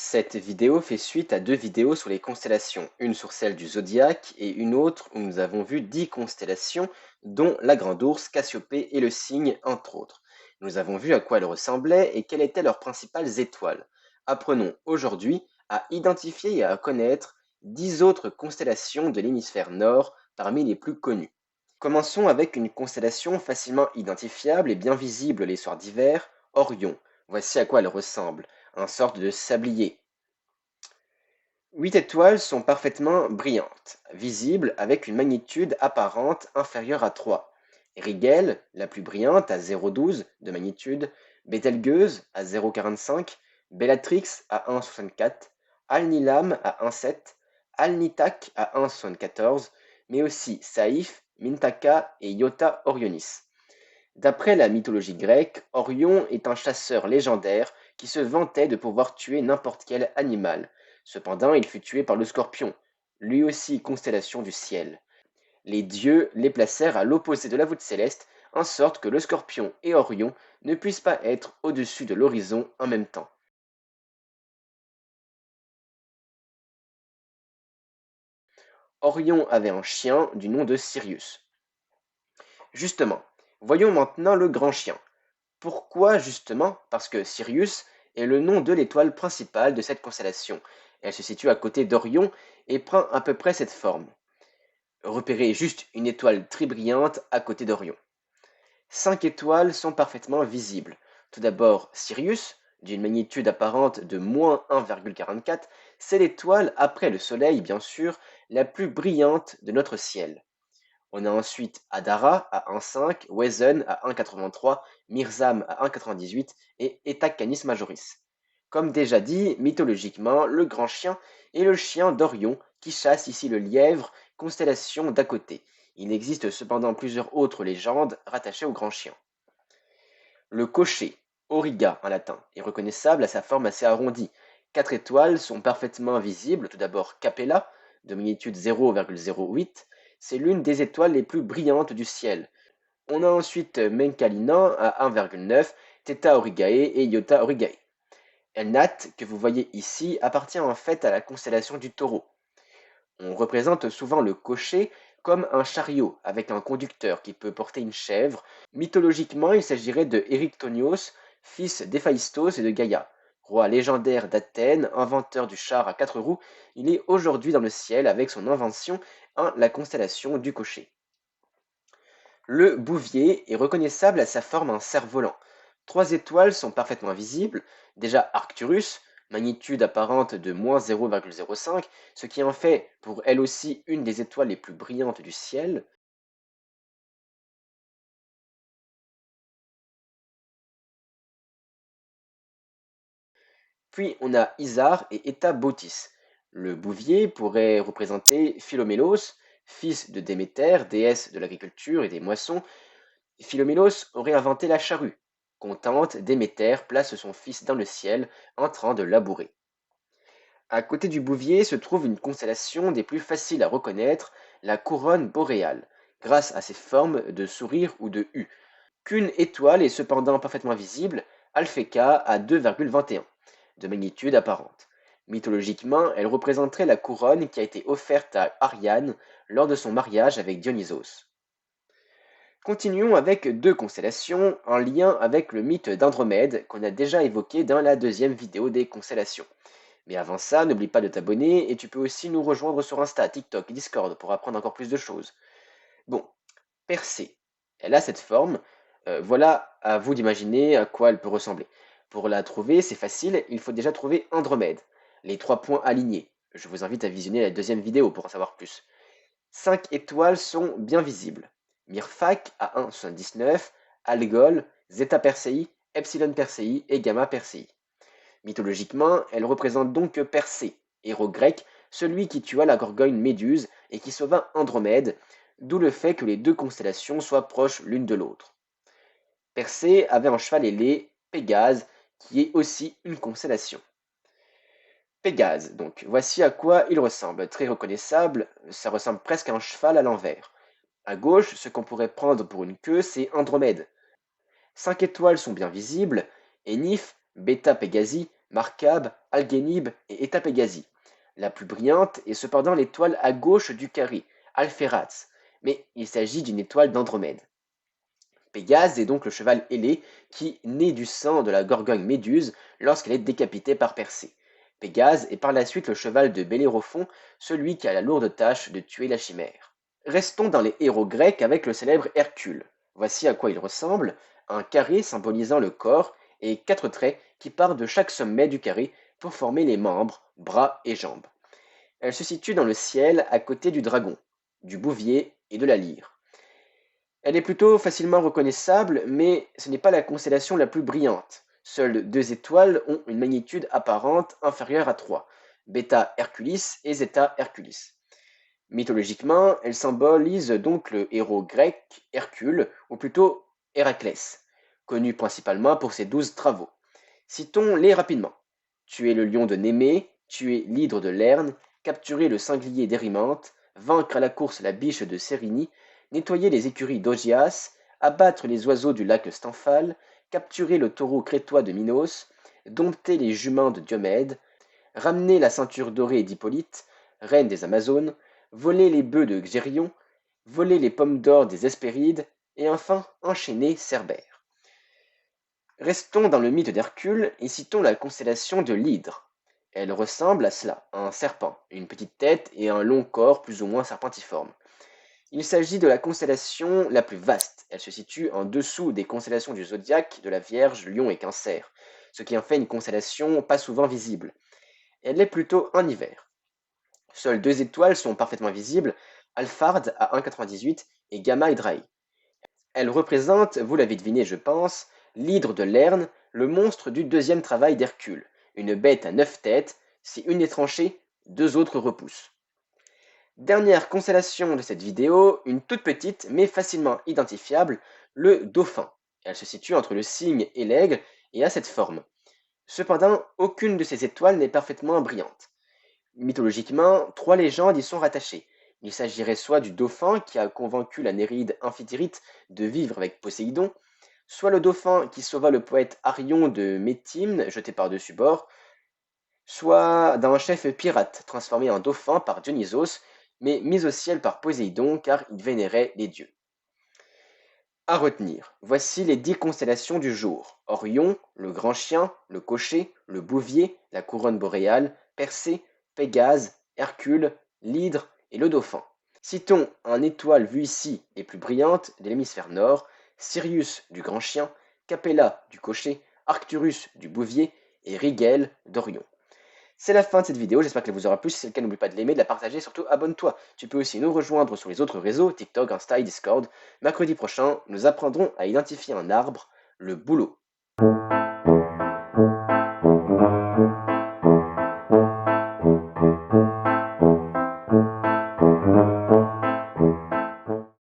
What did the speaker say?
Cette vidéo fait suite à deux vidéos sur les constellations, une sur celle du zodiaque et une autre où nous avons vu 10 constellations, dont la Grande Ourse, Cassiopée et le Cygne, entre autres. Nous avons vu à quoi elles ressemblaient et quelles étaient leurs principales étoiles. Apprenons aujourd'hui à identifier et à connaître 10 autres constellations de l'hémisphère nord parmi les plus connues. Commençons avec une constellation facilement identifiable et bien visible les soirs d'hiver, Orion. Voici à quoi elle ressemble, un sorte de sablier. 8 étoiles sont parfaitement brillantes, visibles avec une magnitude apparente inférieure à 3. Rigel, la plus brillante, à 0,12 de magnitude, Bételgeuse à 0,45, Bellatrix à 1,64, Alnilam à 1,7, Alnitak à 1,74, mais aussi Saïf, Mintaka et Iota Orionis. D'après la mythologie grecque, Orion est un chasseur légendaire qui se vantait de pouvoir tuer n'importe quel animal. Cependant, il fut tué par le Scorpion, lui aussi constellation du ciel. Les dieux les placèrent à l'opposé de la voûte céleste, en sorte que le Scorpion et Orion ne puissent pas être au-dessus de l'horizon en même temps. Orion avait un chien du nom de Sirius. Justement, voyons maintenant le grand chien. Pourquoi justement? Parce que Sirius est le nom de l'étoile principale de cette constellation. Elle se situe à côté d'Orion et prend à peu près cette forme. Repérez juste une étoile très brillante à côté d'Orion. 5 étoiles sont parfaitement visibles. Tout d'abord, Sirius, d'une magnitude apparente de moins 1,44, c'est l'étoile, après le Soleil bien sûr, la plus brillante de notre ciel. On a ensuite Adara à 1,5, Wezen à 1,83, Mirzam à 1,98 et Eta Canis Majoris. Comme déjà dit, mythologiquement, le grand chien est le chien d'Orion qui chasse ici le lièvre, constellation d'à côté. Il existe cependant plusieurs autres légendes rattachées au grand chien. Le cocher, Auriga en latin, est reconnaissable à sa forme assez arrondie. 4 étoiles sont parfaitement visibles. Tout d'abord Capella, de magnitude 0,08, c'est l'une des étoiles les plus brillantes du ciel. On a ensuite Menkalina à 1,9, Theta Aurigae et Iota Aurigae. Elnat, que vous voyez ici, appartient en fait à la constellation du Taureau. On représente souvent le cocher comme un chariot avec un conducteur qui peut porter une chèvre. Mythologiquement, il s'agirait de Érictonios, fils d'Héphaïstos et de Gaïa. Roi légendaire d'Athènes, inventeur du char à 4 roues, il est aujourd'hui dans le ciel avec son invention en la constellation du cocher. Le bouvier est reconnaissable à sa forme en cerf-volant. 3 étoiles sont parfaitement visibles. Déjà Arcturus, magnitude apparente de moins 0,05, ce qui en fait pour elle aussi une des étoiles les plus brillantes du ciel. Puis on a Isar et Eta Bautis. Le bouvier pourrait représenter Philomélos, fils de Déméter, déesse de l'agriculture et des moissons. Philomélos aurait inventé la charrue. Contente, Déméter place son fils dans le ciel en train de labourer. À côté du bouvier se trouve une constellation des plus faciles à reconnaître, la couronne boréale, grâce à ses formes de sourire ou de U. Qu'une étoile est cependant parfaitement visible, Alpheka à 2,21, de magnitude apparente. Mythologiquement, elle représenterait la couronne qui a été offerte à Ariane lors de son mariage avec Dionysos. Continuons avec deux constellations en lien avec le mythe d'Andromède qu'on a déjà évoqué dans la deuxième vidéo des constellations. Mais avant ça, n'oublie pas de t'abonner et tu peux aussi nous rejoindre sur Insta, TikTok et Discord pour apprendre encore plus de choses. Bon, Persée, elle a cette forme. Voilà à vous d'imaginer à quoi elle peut ressembler. Pour la trouver, c'est facile, il faut déjà trouver Andromède, les 3 points alignés. Je vous invite à visionner la deuxième vidéo pour en savoir plus. 5 étoiles sont bien visibles. Myrphak à 1,79, Algol, Zeta Persei, Epsilon Persei et Gamma Persei. Mythologiquement, elle représente donc Persée, héros grec, celui qui tua la gorgone Méduse et qui sauva Andromède, d'où le fait que les deux constellations soient proches l'une de l'autre. Persée avait un cheval ailé, Pégase, qui est aussi une constellation. Pégase, donc, voici à quoi il ressemble. Très reconnaissable, ça ressemble presque à un cheval à l'envers. À gauche, ce qu'on pourrait prendre pour une queue, c'est Andromède. 5 étoiles sont bien visibles, Enif, Beta Pégasi, Marcab, Algénib et Eta Pégasi. La plus brillante est cependant l'étoile à gauche du carré, Alphératz, mais il s'agit d'une étoile d'Andromède. Pégase est donc le cheval ailé qui naît du sang de la gorgone Méduse lorsqu'elle est décapitée par Persée. Pégase est par la suite le cheval de Bellérophon, celui qui a la lourde tâche de tuer la chimère. Restons dans les héros grecs avec le célèbre Hercule. Voici à quoi il ressemble, un carré symbolisant le corps et quatre traits qui partent de chaque sommet du carré pour former les membres, bras et jambes. Elle se situe dans le ciel à côté du dragon, du bouvier et de la lyre. Elle est plutôt facilement reconnaissable, mais ce n'est pas la constellation la plus brillante. Seules deux étoiles ont une magnitude apparente inférieure à 3, Beta Herculis et Zeta Herculis. Mythologiquement, elle symbolise donc le héros grec Hercule, ou plutôt Héraclès, connu principalement pour ses 12 travaux. Citons-les rapidement. Tuer le lion de Némée, tuer l'hydre de Lerne, capturer le sanglier d'Érimante, vaincre à la course la biche de Cérini, nettoyer les écuries d'Augias, abattre les oiseaux du lac Stymphale, capturer le taureau crétois de Minos, dompter les juments de Diomède, ramener la ceinture dorée d'Hippolyte, reine des Amazones, voler les bœufs de Xérion, voler les pommes d'or des Hespérides, et enfin enchaîner Cerbère. Restons dans le mythe d'Hercule et citons la constellation de l'Hydre. Elle ressemble à cela, à un serpent, une petite tête et un long corps plus ou moins serpentiforme. Il s'agit de la constellation la plus vaste. Elle se situe en dessous des constellations du zodiaque de la Vierge, Lion et Cancer, ce qui en fait une constellation pas souvent visible. Elle est plutôt en hiver. Seules deux étoiles sont parfaitement visibles, Alphard à 1,98 et Gamma Hydrae. Elles représentent, vous l'avez deviné je pense, l'hydre de Lerne, le monstre du deuxième travail d'Hercule, une bête à 9 têtes, si une est tranchée, deux autres repoussent. Dernière constellation de cette vidéo, une toute petite mais facilement identifiable, le dauphin. Elle se situe entre le cygne et l'aigle et a cette forme. Cependant, aucune de ces étoiles n'est parfaitement brillante. Mythologiquement, trois légendes y sont rattachées. Il s'agirait soit du dauphin qui a convaincu la Néréide Amphityrite de vivre avec Poséidon, soit le dauphin qui sauva le poète Arion de Métymne jeté par-dessus bord, soit d'un chef pirate transformé en dauphin par Dionysos, mais mis au ciel par Poséidon car il vénérait les dieux. À retenir, voici les 10 constellations du jour. Orion, le grand chien, le cocher, le bouvier, la couronne boréale, Persée, Pégase, Hercule, l'hydre et le dauphin. Citons en étoiles vues ici les plus brillantes de l'hémisphère nord, Sirius du grand chien, Capella du cocher, Arcturus du bouvier et Rigel d'Orion. C'est la fin de cette vidéo, j'espère qu'elle vous aura plu. Si c'est le cas, n'oublie pas de l'aimer, de la partager, surtout abonne-toi. Tu peux aussi nous rejoindre sur les autres réseaux, TikTok, Insta et Discord. Mercredi prochain, nous apprendrons à identifier un arbre, le bouleau.